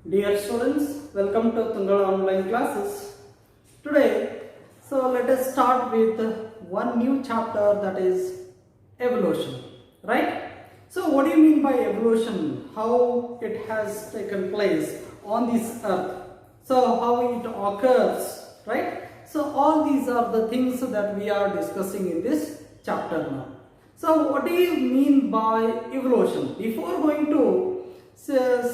Dear students, welcome to Tungal online classes. Today, let us start with one new chapter, that is evolution, right? So what do you mean by evolution? How it has taken place on this earth? So how it occurs, right? So all these are the things that we are discussing in this chapter now. So what do you mean by evolution? Before going to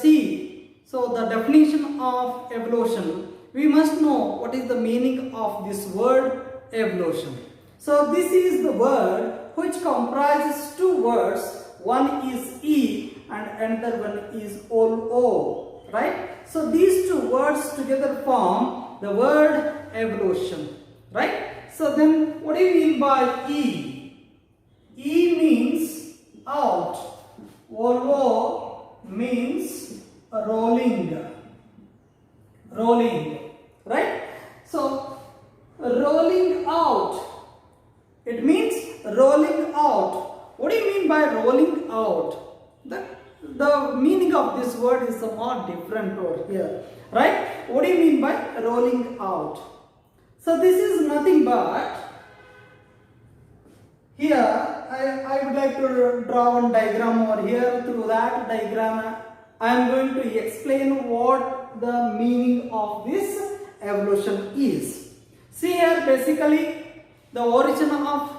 see the definition of evolution, we must know what is the meaning of this word evolution. So this is the word which comprises two words. One is E and another one is O, right? So these two words together form the word evolution, right? So then what do you mean by E? E means out. O means rolling, right? So rolling out, it means rolling out. What do you mean by rolling out? The meaning of this word is somewhat different over here, right? What do you mean by rolling out? So this is nothing but, here I would like to draw one diagram over here. Through that diagram I am going to explain what the meaning of this evolution is. See here, basically the origin of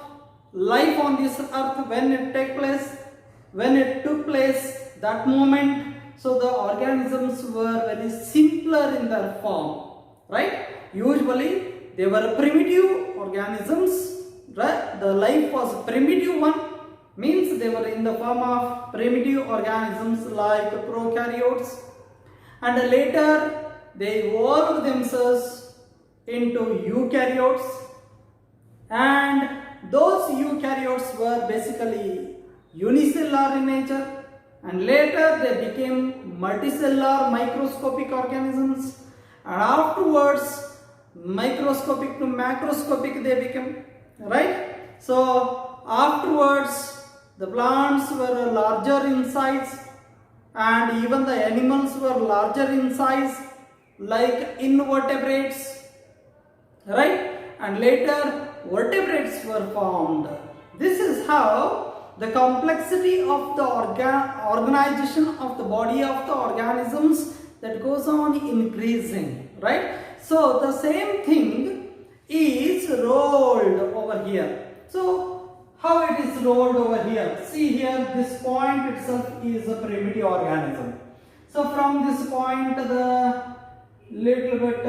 life on this earth, when it took place, that moment, so the organisms were very simpler in their form, right? Usually they were primitive organisms, right? The life was primitive one, means they were in the form of primitive organisms like prokaryotes, and later they evolved themselves into eukaryotes, and those eukaryotes were basically unicellular in nature, and later they became multicellular microscopic organisms, and afterwards microscopic to macroscopic they became, right? So afterwards the plants were larger in size, and even the animals were larger in size, like invertebrates, right? And later vertebrates were formed. This is how the complexity of the organization of the body of the organisms that goes on increasing, right? So the same thing is rolled over here. So how it is rolled over here? See here, this point itself is a primitive organism. So from this point, the little bit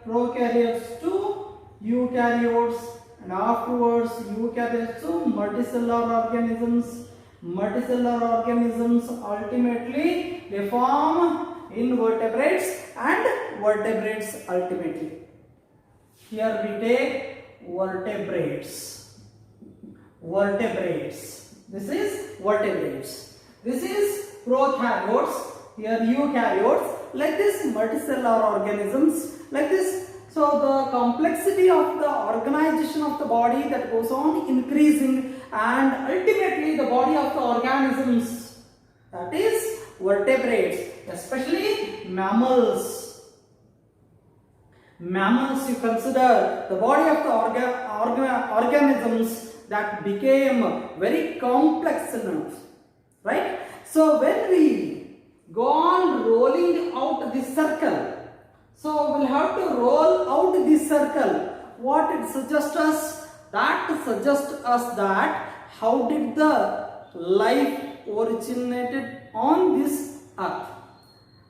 prokaryotes to eukaryotes, and afterwards eukaryotes to multicellular organisms. Multicellular organisms ultimately they form invertebrates, and vertebrates ultimately. Here we take vertebrates. This is vertebrates. This is prokaryotes. Here eukaryotes. Like this, multicellular organisms. Like this. So the complexity of the organization of the body that goes on increasing, and ultimately the body of the organisms, that is vertebrates, especially mammals. Mammals, you consider the body of the organisms that became very complex enough, right? So when we go on rolling out this circle, so we'll have to roll out this circle. What it suggests us? That suggests us that how did the life originated on this earth?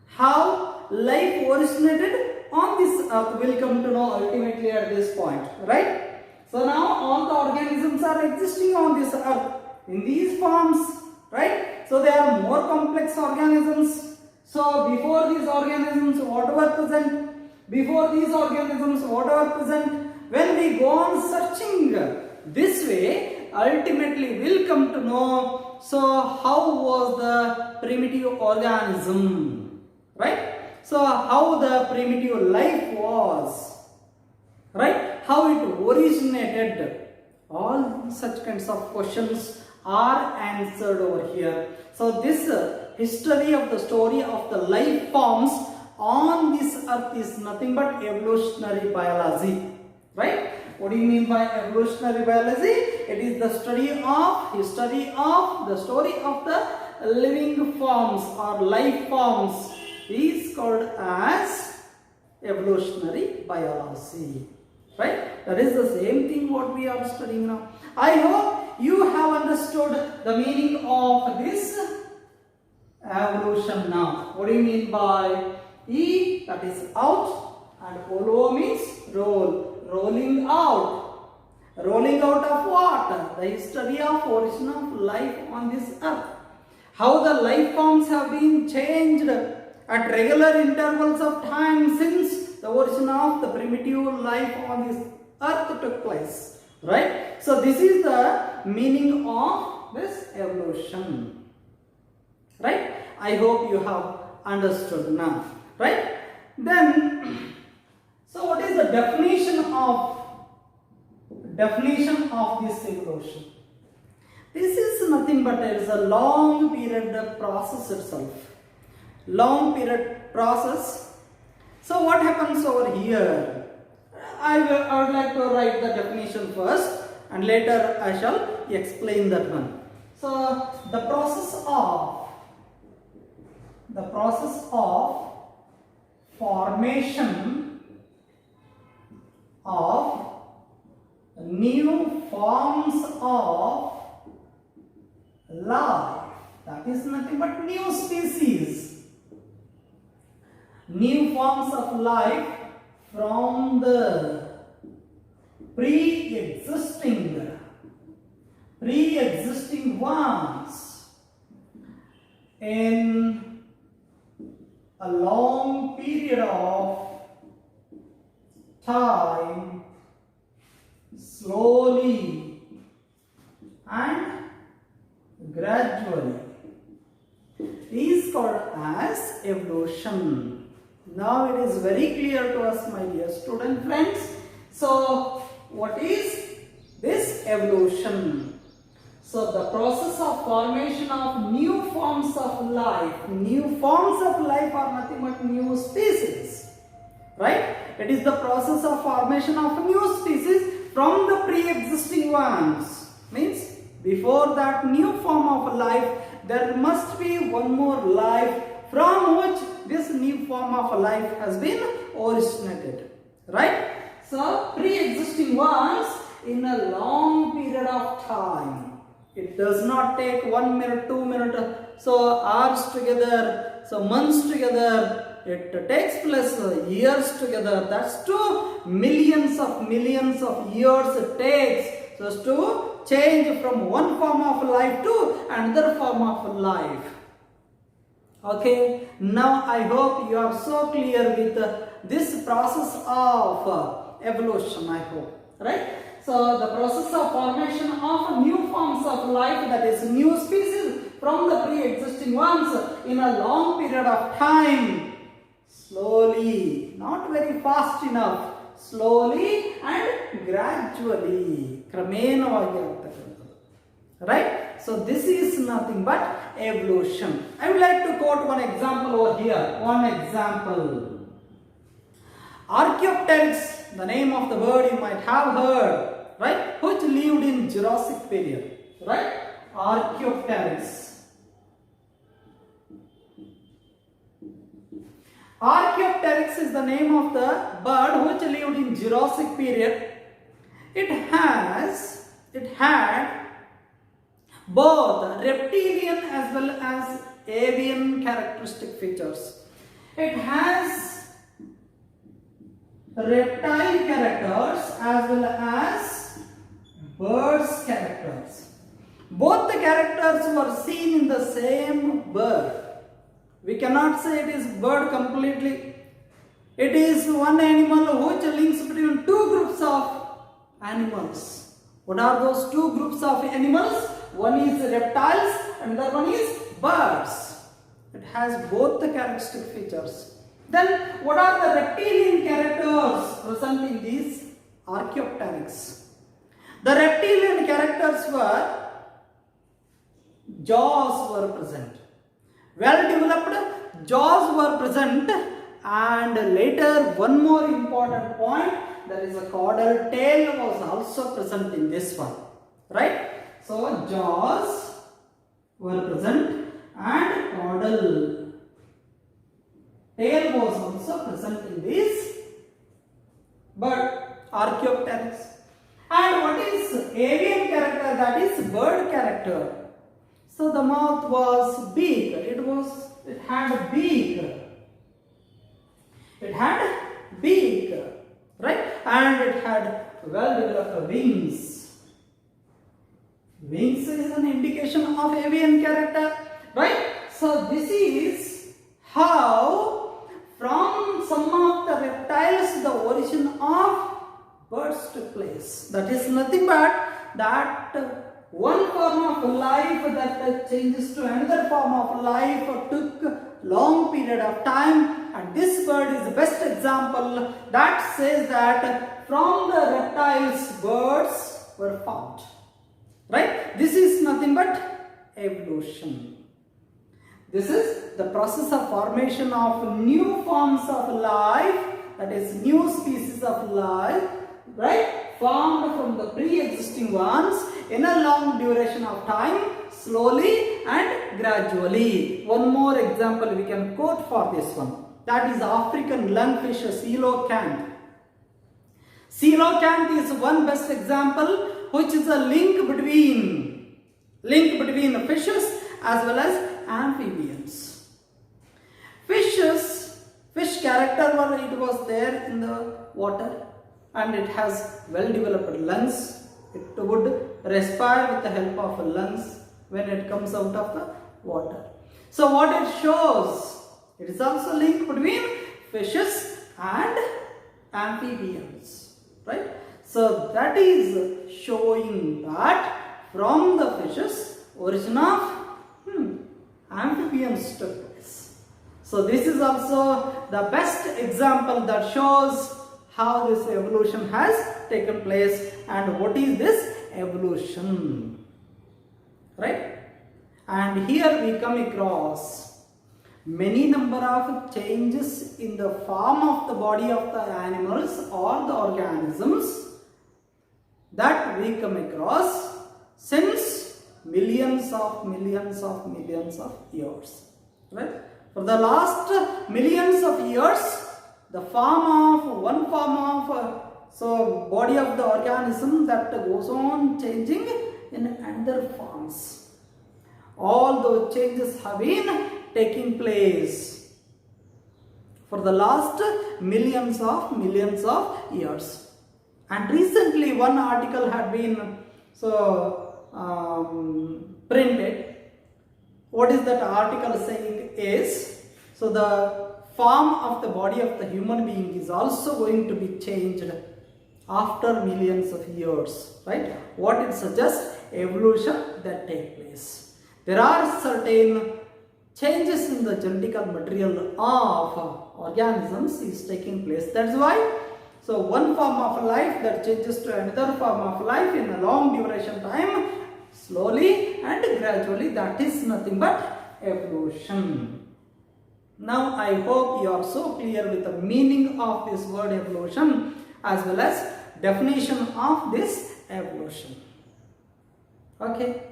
How life originated on this earth, we'll come to know ultimately at this point, right? So now all the organisms are existing on this earth in these forms, right? So they are more complex organisms. So before these organisms, whatever present, when we go on searching this way, ultimately we'll come to know, so how was the primitive organism, right? So how the primitive life was, right? How it originated. All such kinds of questions are answered over here. So this history of the story of the life forms on this earth is nothing but evolutionary biology. Right? What do you mean by evolutionary biology? It is the study of the story of the living forms or life forms is called as evolutionary biology. Right? That is the same thing what we are studying now. I hope you have understood the meaning of this evolution now. What do you mean by E? That is out, and O means roll. Rolling out. Rolling out of what? The history of origin of life on this earth. How the life forms have been changed at regular intervals of time since the origin of the primitive life on this earth took place. Right? So this is the meaning of this evolution. Right? I hope you have understood now. Right? Then, so what is the definition of this evolution? This is nothing but it is a long period process itself. Long period process. So what happens over here? I would like to write the definition first, and later I shall explain that one. So the process of formation of new forms of life, that is nothing but new species, new forms of life from the pre-existing ones in a long period of time, slowly and gradually, is called as evolution. Now it is very clear to us, my dear student friends. So what is this evolution? So the process of formation of new forms of life. New forms of life are nothing but new species. Right? It is the process of formation of new species from the pre-existing ones. Means before that new form of life, there must be one more life from which this new form of life has been originated. Right? So pre-existing ones in a long period of time. It does not take 1 minute, 2 minutes, so hours together, so months together. It takes place years together. That's to millions of years it takes just to change from one form of life to another form of life. Okay, now I hope you are so clear with this process of evolution, I hope. Right? So the process of formation of new forms of life, that is new species from the pre-existing ones in a long period of time, slowly, not very fast enough, slowly and gradually, right? So this is nothing but evolution. I would like to quote one example over here. One example. Archaeopteryx, the name of the bird you might have heard, right? Which lived in Jurassic period, right? Archaeopteryx. Archaeopteryx is the name of the bird which lived in Jurassic period. It had both reptilian as well as avian characteristic features. It has reptile characters as well as birds characters. Both the characters were seen in the same bird. We cannot say it is bird completely. It is one animal which links between two groups of animals. What are those two groups of animals? One is reptiles and the other one is birds. It has both the characteristic features. Then what are the reptilian characters present in these Archaeopteryx? The reptilian characters were jaws were present. Well developed jaws were present and later one more important point, there is a caudal tail was also present in this one, right? So jaws were present and caudal tail was also present in this bird, Archaeopteryx. And what is avian character? That is bird character. So the mouth was big. It had a beak. It had beak, right? And it had well developed wings. Wings is an indication of avian character, right? So this is how from some of the reptiles the origin of birds took place. That is nothing but that one form of life that changes to another form of life took long period of time, and this bird is the best example that says that from the reptiles birds were found, right? This is nothing but evolution. This is the process of formation of new forms of life, that is new species of life, right, formed from the pre-existing ones in a long duration of time, slowly and gradually. One more example we can quote for this one, that is African lungfish coelacanth. Coelacanth is one best example, which is a link between fishes as well as amphibians. Fish character, it was there in the water, and it has well developed lungs. It would respire with the help of lungs when it comes out of the water. So what it shows, it is also linked between fishes and amphibians, right? So that is showing that from the fishes origin of amphibians took place. So this is also the best example that shows how this evolution has taken place and what is this evolution, right? And here we come across many number of changes in the form of the body of the animals or the organisms that we come across since millions of years, right? For the last millions of years, the one form of body of the organism that goes on changing in another forms. All those changes have been taking place for the last millions of years. And recently one article had been printed. What is that article saying is, so the form of the body of the human being is also going to be changed after millions of years, right? What it suggests? Evolution that take place. There are certain changes in the genetic material of organisms is taking place. That's why, so one form of life that changes to another form of life in a long duration time, slowly and gradually, that is nothing but evolution. Now I hope you are so clear with the meaning of this word evolution as well as definition of this evolution. Okay.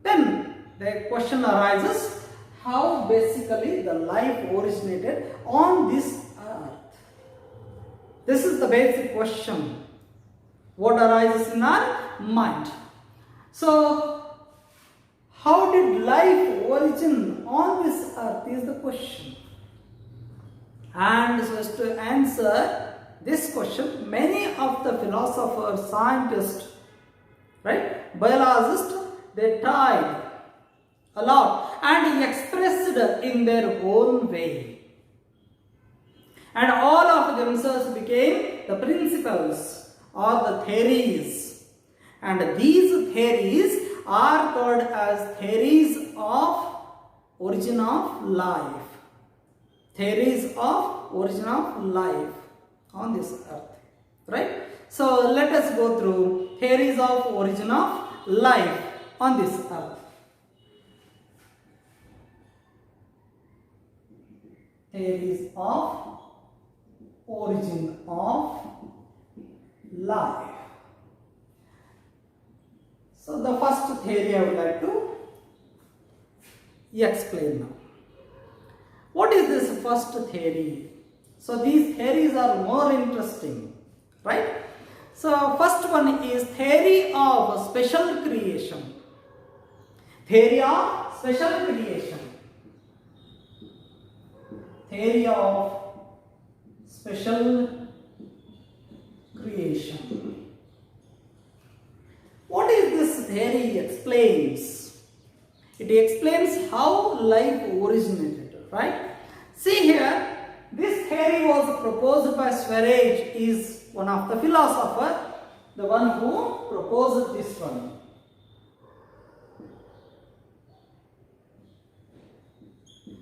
Then the question arises, how basically the life originated on this earth? This is the basic question what arises in our mind. So how did life origin on this earth is the question. And so as to answer this question, many of the philosophers, scientists, right, biologists, they tried a lot and expressed in their own way. And all of themselves became the principles or the theories. And these theories are called as theories of origin of life. Theories of origin of life on this earth, right? So let us go through theories of origin of life on this earth. theories of origin of life. So the first theory I would like to explain now. What is this first theory? So these theories are more interesting, right? So first one is theory of special creation. Theory of special creation. Theory of special creation. What is this theory explains? It explains how life originated, right? See here, this theory was proposed by Swaraj, is one of the philosophers, the one who proposed this one.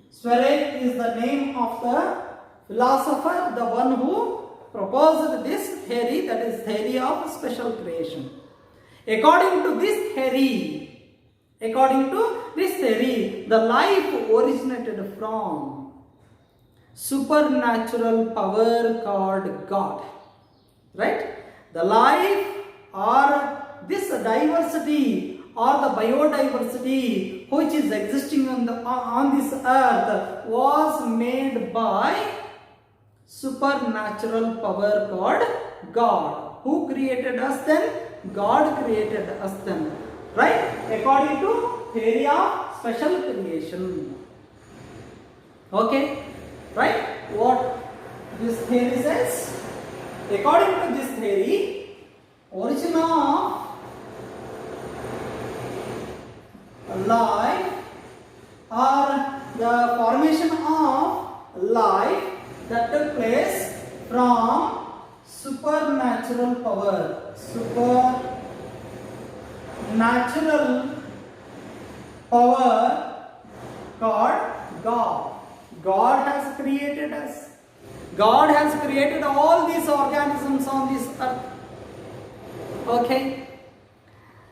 Swaraj is the name of the philosopher, the one who proposed this theory, that is theory of special creation. According to this theory, the life originated from supernatural power called God. Right? The life or this diversity or the biodiversity which is existing on this earth was made by supernatural power called God. Who created us then? God created us then. Right? According to theory of special creation. Okay? Right? What this theory says? According to this theory, origin of life or the formation of life that took place from supernatural power. Supernatural power called God. God has created us. God has created all these organisms on this earth. Okay.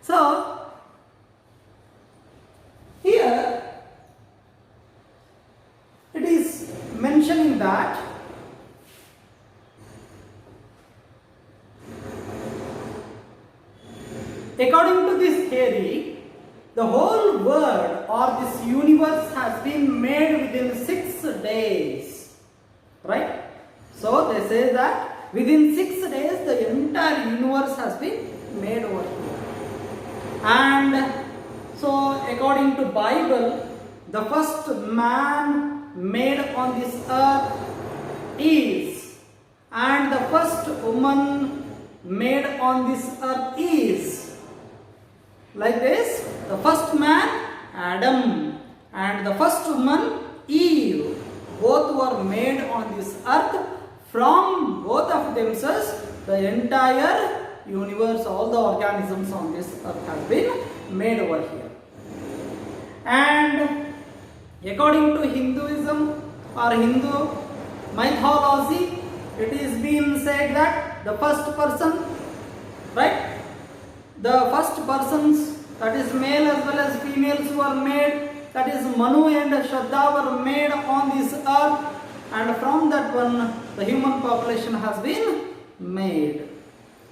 So, here it is mentioning that according to this theory, the whole world or this universe has been made within 6 days. Right? So they say that within 6 days the entire universe has been made over here. And so according to Bible, the first man made on this earth is, and the first woman made on this earth is, like this, the first man Adam and the first woman Eve, both were made on this earth. From both of themselves, the entire universe, all the organisms on this earth have been made over here. And according to Hinduism or Hindu mythology, it is being said that the first person, right? The first persons, that is male as well as females, were made, that is Manu and Shraddha were made on this earth, and from that one the human population has been made.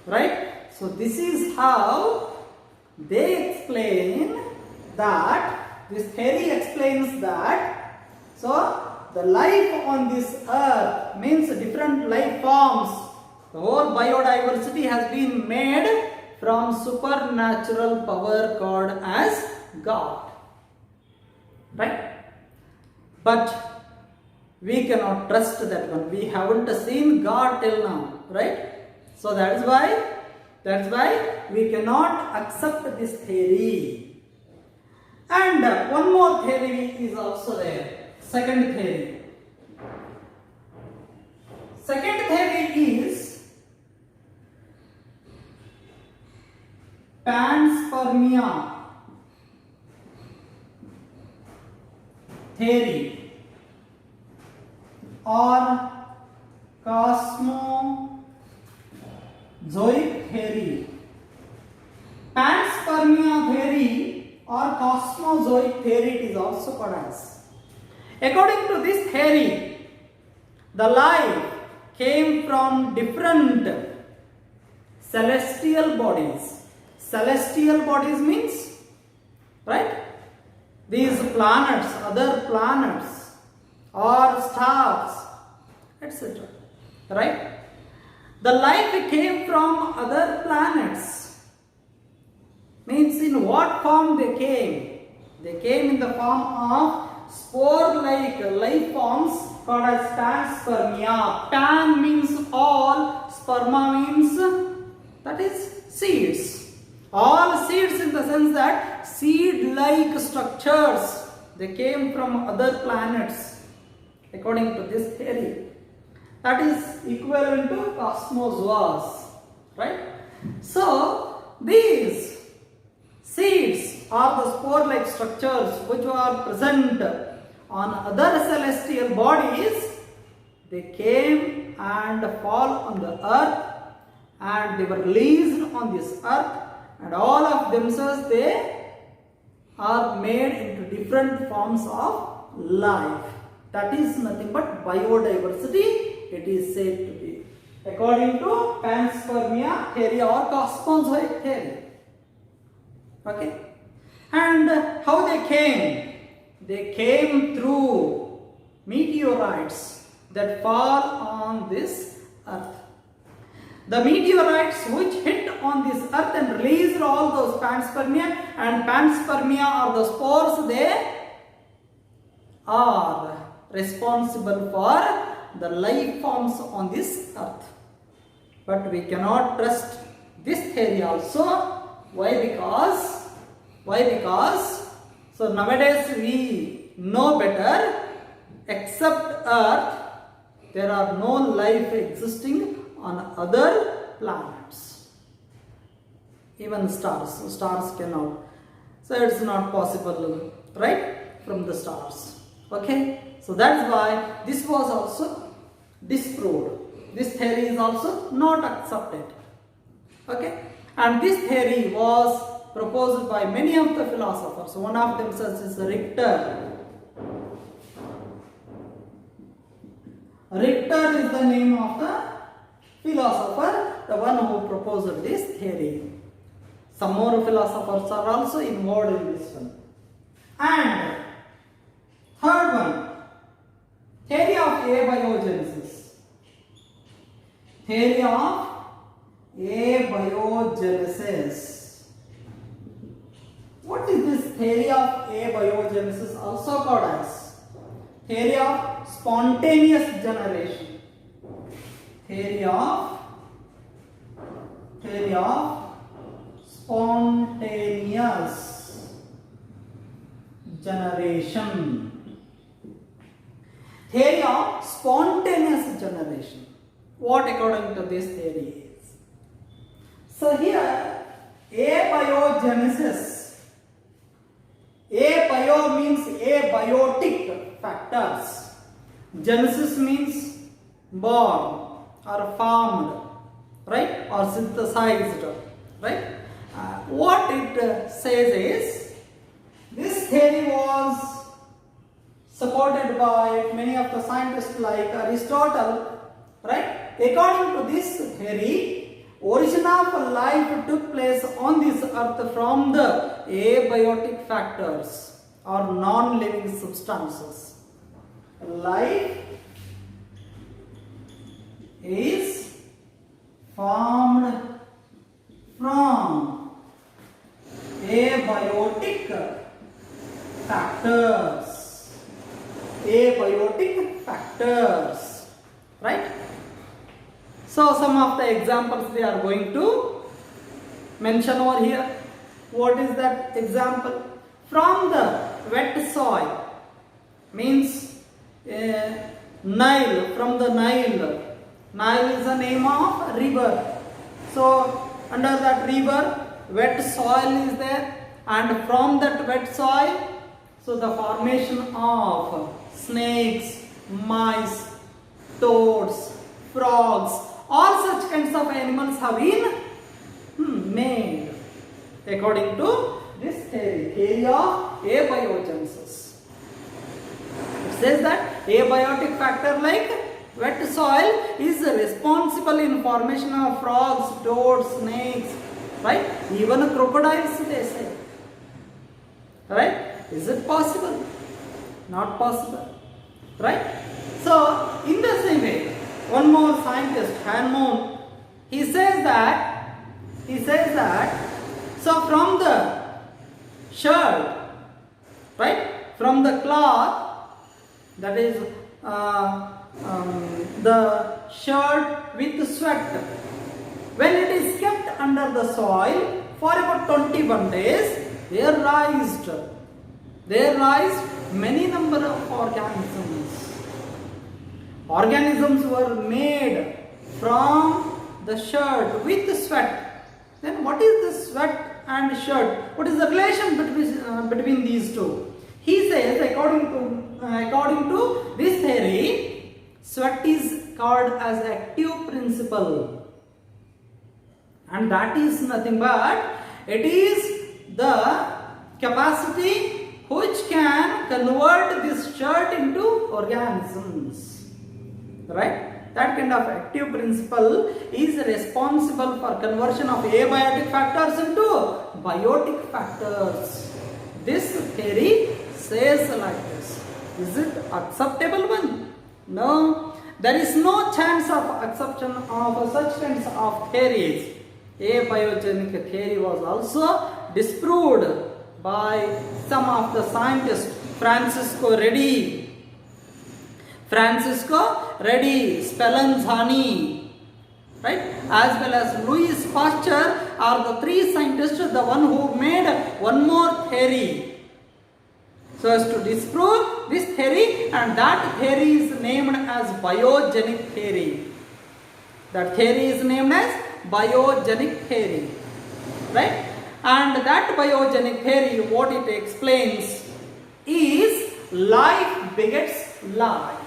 Right? So this is how they explain that, this theory explains that, so the life on this earth means different life forms. The whole biodiversity has been made from supernatural power called as God. Right? But we cannot trust that one. We haven't seen God till now. Right? So that's why we cannot accept this theory. And one more theory is also there. Second theory. Second theory is panspermia theory or cosmozoic theory. Panspermia theory or cosmozoic theory it is also called as. According to this theory, The life came from different celestial bodies. Celestial bodies means, right? These planets, other planets, or stars, etc. Right? The life came from other planets. Means in what form they came? They came in the form of spore-like life forms called as panspermia. Pan means all, sperma means, that is seeds. All seeds in the sense that seed-like structures, they came from other planets according to this theory. That is equivalent to cosmozoas, right? So these seeds are the spore-like structures which are present on other celestial bodies. They came and fall on the earth, and they were released on this earth, and all of themselves they are made into different forms of life. That is nothing but biodiversity, it is said to be, according to panspermia theory or cosmozoic theory. Okay? And how they came? They came through meteorites that fall on this earth. The meteorites which hit on this earth and released all those panspermia, and panspermia are the spores, they are responsible for the life forms on this earth. But we cannot trust this theory also. Why? Because so nowadays we know better, except earth there are no life existing on other planets. Even stars cannot. So it's not possible, right, from the stars. Okay, so that's why this was also disproved. This theory is also not accepted. Okay, and this theory was proposed by many of the philosophers. One of them is Richter. Richter is the name of the philosopher, the one who proposed this theory. Some more philosophers are also involved in this one. And third one, theory of abiogenesis. Theory of abiogenesis. What is this theory of abiogenesis also called as? Theory of spontaneous generation. Theory of spontaneous generation. Theory of spontaneous generation. What according to this theory is? So here, abiogenesis. Abio means abiotic factors. Genesis means born or formed, right, or synthesized, right. What it says is, this theory was supported by many of the scientists like Aristotle, right. According to this theory, origin of life took place on this earth from the abiotic factors or non-living substances. Life is formed from abiotic factors. Abiotic factors, right? So some of the examples we are going to mention over here. What is that example? From the wet soil, means Nile, from the Nile. Nile is the name of river. So under that river, wet soil is there, and from that wet soil, so the formation of snakes, mice, toads, frogs, all such kinds of animals have been made according to this theory of abiogenesis. It says that abiotic factor like wet soil is responsible in formation of frogs, toads, snakes, right? Even crocodiles, they say. Right? Is it possible? Not possible. Right? So, in the same way, one more scientist, Hammond, he says that, so from the shirt, right, from the cloth, that is the shirt with sweat, when it is kept under the soil for about 21 days, there rise many number of organisms. Organisms were made from the shirt with sweat. Then what is the sweat and shirt? What is the relation between these two? He says, according to this theory, sweat is called as active principle, and that is nothing but it is the capacity which can convert this shirt into organisms, right? That kind of active principle is responsible for conversion of abiotic factors into biotic factors. This theory says like this. Is it acceptable one? No. There is no chance of acceptance of such kinds of theories. Abiogenic theory was also disproved by some of the scientists. Francisco Redi, Spallanzani, right, as well as Louis Pasteur are the three scientists, the one who made one more theory so as to disprove this theory, and that theory is named as biogenic theory. That theory is named as biogenic theory, right? And that biogenic theory, what it explains is life begets life.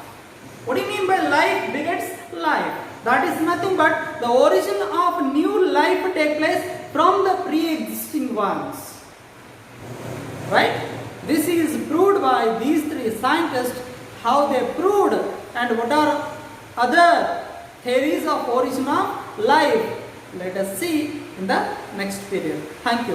What do you mean by life begets life? That is nothing but the origin of new life take place from the pre-existing ones. Right? This is proved by these three scientists, how they proved, and what are other theories of origin of life. Let us see in the next period. Thank you.